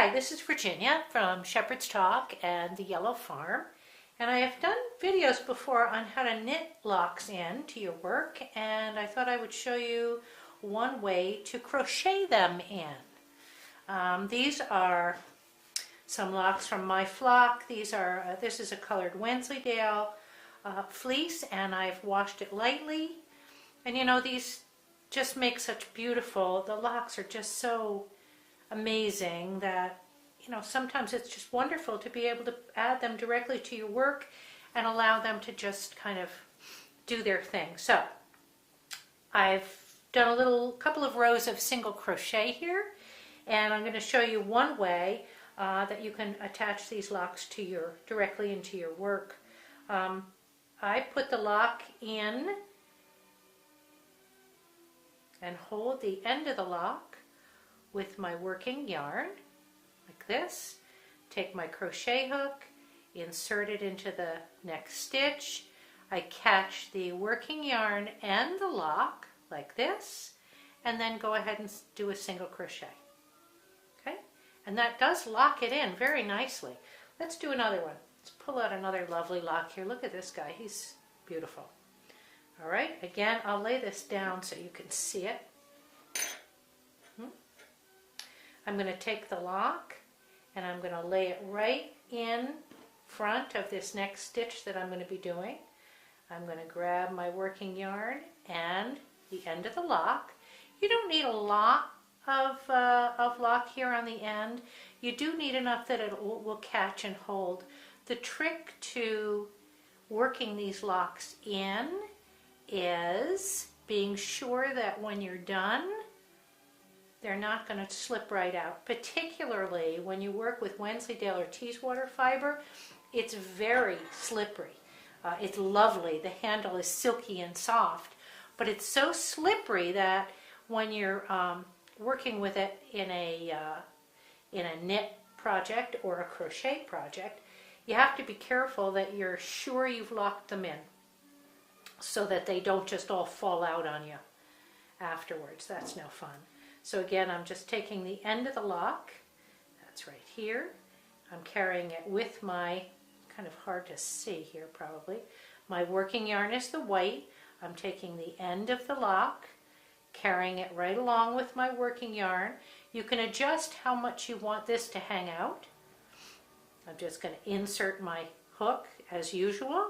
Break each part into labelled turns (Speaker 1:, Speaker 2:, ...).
Speaker 1: Hi, this is Virginia from Shepherd's Talk and the Yellow Farm, and I have done videos before on how to knit locks in to your work, and I thought I would show you one way to crochet them in. These are some locks from my flock. This is a colored Wensleydale fleece, and I've washed it lightly, and you know, these just make such beautiful, the locks are just so amazing that, you know, sometimes it's just wonderful to be able to add them directly to your work and allow them to just kind of do their thing. So I've done a couple of rows of single crochet here, and I'm going to show you one way that you can attach these locks to directly into your work. I put the lock in and hold the end of the lock with my working yarn like this. Take my crochet hook, insert it into the next stitch. I catch the working yarn and the lock like this, and then go ahead and do a single crochet. Okay, and that does lock it in very nicely. Let's do another one. Let's pull out another lovely lock here. Look at this guy, he's beautiful. All right, again, I'll lay this down so you can see it. I'm going to take the lock and I'm going to lay it right in front of this next stitch that I'm going to be doing. I'm going to grab my working yarn and the end of the lock. You don't need a lot of lock here on the end. You do need enough that it will catch and hold. The trick to working these locks in is being sure that when you're done, they're not going to slip right out. Particularly when you work with Wensleydale or Teeswater fiber, it's very slippery. It's lovely. The handle is silky and soft, but it's so slippery that when you're working with it in a knit project or a crochet project, you have to be careful that you're sure you've locked them in so that they don't just all fall out on you afterwards. That's no fun. So again, I'm just taking the end of the lock, that's right here. I'm carrying it with my, kind of hard to see here probably, my working yarn is the white. I'm taking the end of the lock, carrying it right along with my working yarn. You can adjust how much you want this to hang out. I'm just going to insert my hook as usual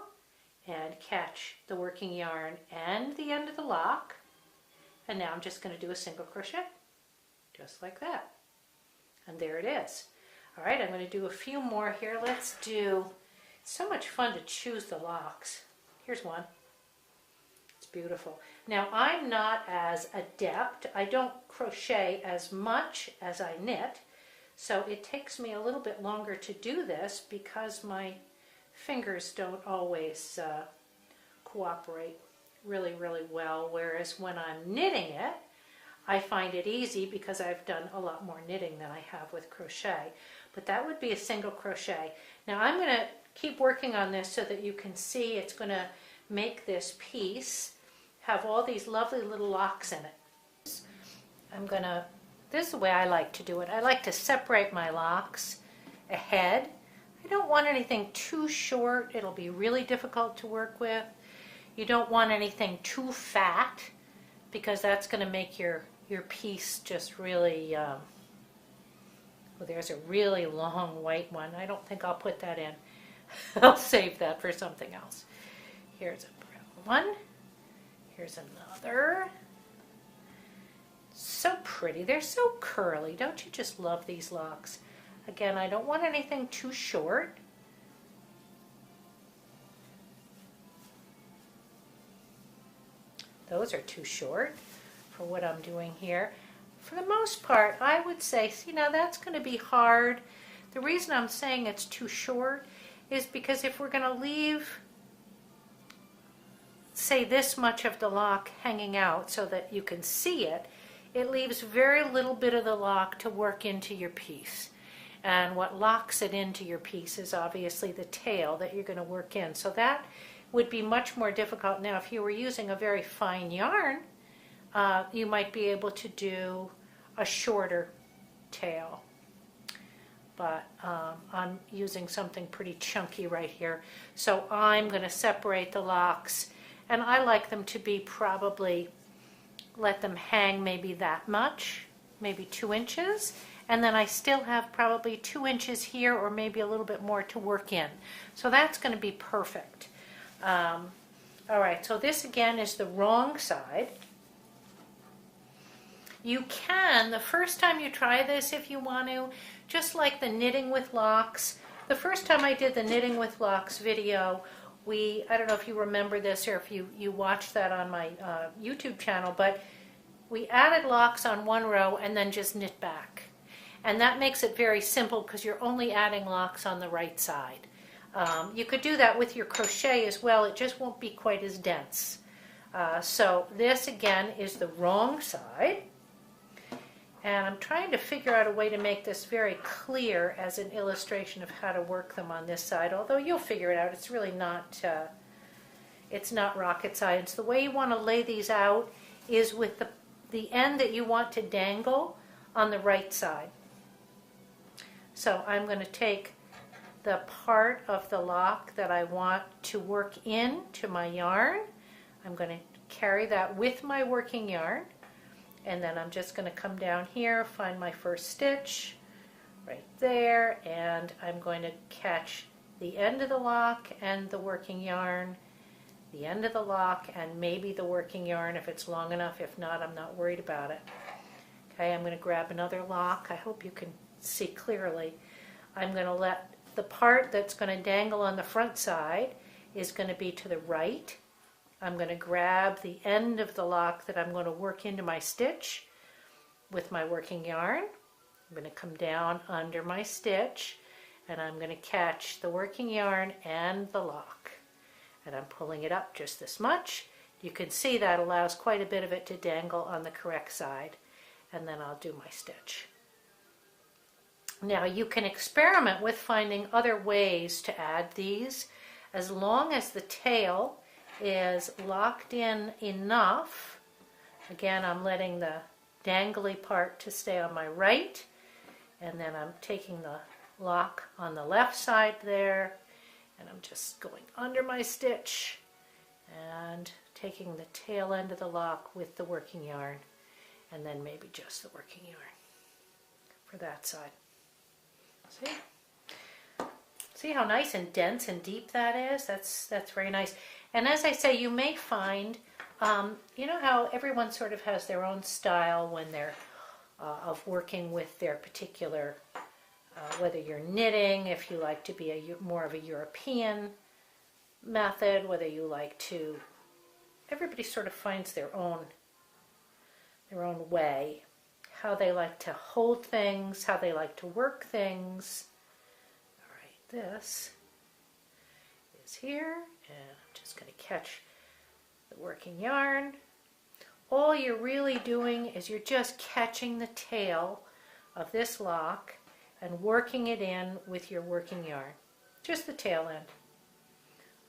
Speaker 1: and catch the working yarn and the end of the lock. And now I'm just going to do a single crochet. Just like that. And there it is. All right, I'm going to do a few more here. Let's do, it's so much fun to choose the locks. Here's one. It's beautiful. Now, I'm not as adept. I don't crochet as much as I knit, so it takes me a little bit longer to do this because my fingers don't always cooperate really well, whereas when I'm knitting it, I find it easy because I've done a lot more knitting than I have with crochet. But that would be a single crochet. Now I'm going to keep working on this so that you can see it's going to make this piece have all these lovely little locks in it. This is the way I like to do it. I like to separate my locks ahead. I don't want anything too short. It'll be really difficult to work with. You don't want anything too fat because that's going to make your piece just really, well, there's a really long white one. I don't think I'll put that in. I'll save that for something else. Here's a brown one. Here's another. So pretty. They're so curly. Don't you just love these locks? Again, I don't want anything too short. Those are too short for what I'm doing here. For the most part, I would say, see, now that's going to be hard. The reason I'm saying it's too short is because if we're going to leave, say, this much of the lock hanging out so that you can see it, it leaves very little bit of the lock to work into your piece. And what locks it into your piece is obviously the tail that you're going to work in. So that would be much more difficult. Now, if you were using a very fine yarn, you might be able to do a shorter tail. but I'm using something pretty chunky right here. So I'm going to separate the locks, and I like them to be probably, let them hang maybe that much, maybe 2 inches, and then I still have probably 2 inches here or maybe a little bit more to work in. So that's going to be perfect. All right, so this again is the wrong side. You can, the first time you try this, if you want to, just like the knitting with locks. The first time I did the knitting with locks video, I don't know if you remember this or if you watched that on my YouTube channel, but we added locks on one row and then just knit back. And that makes it very simple because you're only adding locks on the right side. You could do that with your crochet as well, it just won't be quite as dense. So this again is the wrong side. And I'm trying to figure out a way to make this very clear as an illustration of how to work them on this side, although you'll figure it out. It's really not, it's not rocket science. The way you want to lay these out is with the end that you want to dangle on the right side. So I'm going to take the part of the lock that I want to work into my yarn. I'm going to carry that with my working yarn, and then I'm just going to come down here, find my first stitch right there, and I'm going to catch the end of the lock and the working yarn, the end of the lock and maybe the working yarn if it's long enough. If not, I'm not worried about it. Okay, I'm going to grab another lock. I hope you can see clearly. I'm going to let the part that's going to dangle on the front side is going to be to the right. I'm going to grab the end of the lock that I'm going to work into my stitch with my working yarn. I'm going to come down under my stitch and I'm going to catch the working yarn and the lock. And I'm pulling it up just this much. You can see that allows quite a bit of it to dangle on the correct side. And then I'll do my stitch. Now you can experiment with finding other ways to add these as long as the tail is locked in enough. Again, I'm letting the dangly part to stay on my right, and then I'm taking the lock on the left side there, and I'm just going under my stitch and taking the tail end of the lock with the working yarn, and then maybe just the working yarn for that side. See how nice and dense and deep that is? That's very nice. And as I say, you may find, you know how everyone sort of has their own style when they're of working with their particular, whether you're knitting, if you like to be more of a European method, whether you like to, everybody sort of finds their own way. How they like to hold things, how they like to work things. All right, this is here, and I'm just going to catch the working yarn. All you're really doing is you're just catching the tail of this lock and working it in with your working yarn. Just the tail end.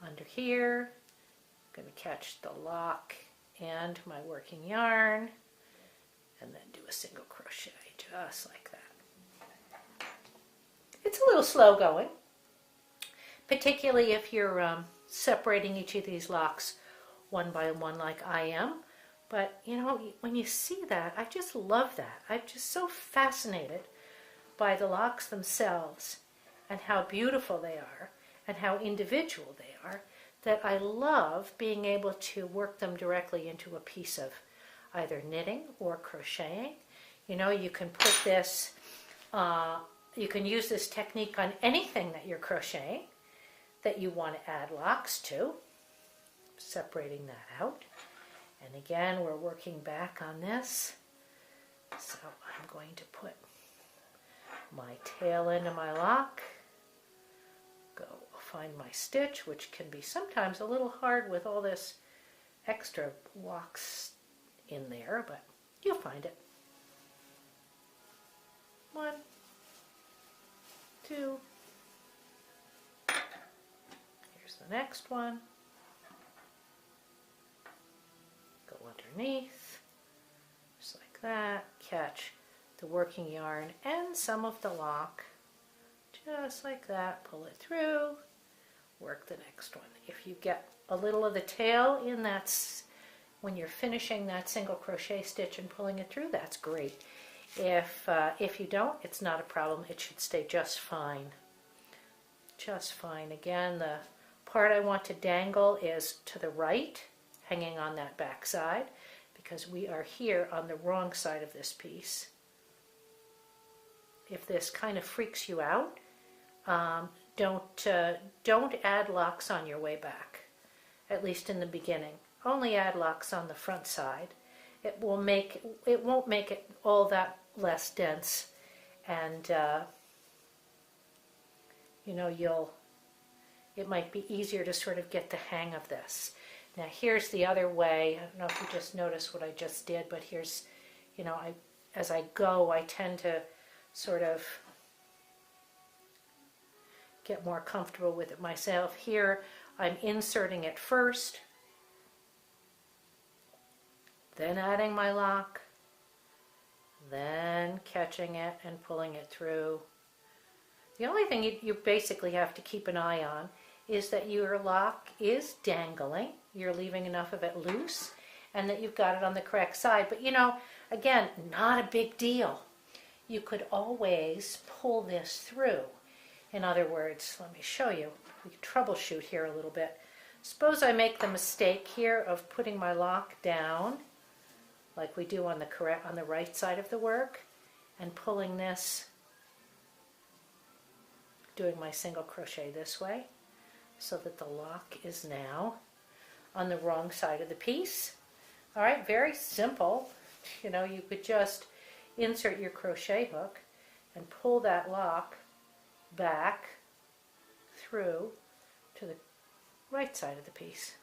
Speaker 1: Under here, I'm going to catch the lock and my working yarn, and then do a single crochet just like that. It's a little slow going, particularly if you're separating each of these locks one by one like I am. But you know, when you see that, I just love that. I'm just so fascinated by the locks themselves and how beautiful they are and how individual they are, that I love being able to work them directly into a piece of either knitting or crocheting. You know, you can put this, you can use this technique on anything that you're crocheting that you want to add locks to. Separating that out. And again, we're working back on this. So I'm going to put my tail into my lock, go find my stitch, which can be sometimes a little hard with all this extra locks in there, but you'll find it. 1, 2. Here's the next one. Go underneath, just like that. Catch the working yarn and some of the lock Just like that, pull it through, work the next one. If you get a little of the tail in that, when you're finishing that single crochet stitch and pulling it through, that's great. If you don't, it's not a problem. It should stay just fine. Just fine. Again, the part I want to dangle is to the right, hanging on that back side, because we are here on the wrong side of this piece. If this kind of freaks you out, don't add locks on your way back, at least in the beginning. Only add locks on the front side. It won't make it all that less dense, and you know, it might be easier to sort of get the hang of this. Now here's the other way. I don't know if you just noticed what I just did, but here's, you know, as I go, I tend to sort of get more comfortable with it myself. Here I'm inserting it first, then adding my lock, then catching it and pulling it through. The only thing you basically have to keep an eye on is that your lock is dangling, you're leaving enough of it loose, and that you've got it on the correct side. But you know, again, not a big deal. You could always pull this through. In other words, let me show you. We can troubleshoot here a little bit. Suppose I make the mistake here of putting my lock down, like we do on the right side of the work, and pulling this, doing my single crochet this way, so that the lock is now on the wrong side of the piece. All right, very simple. You know, you could just insert your crochet hook and pull that lock back through to the right side of the piece.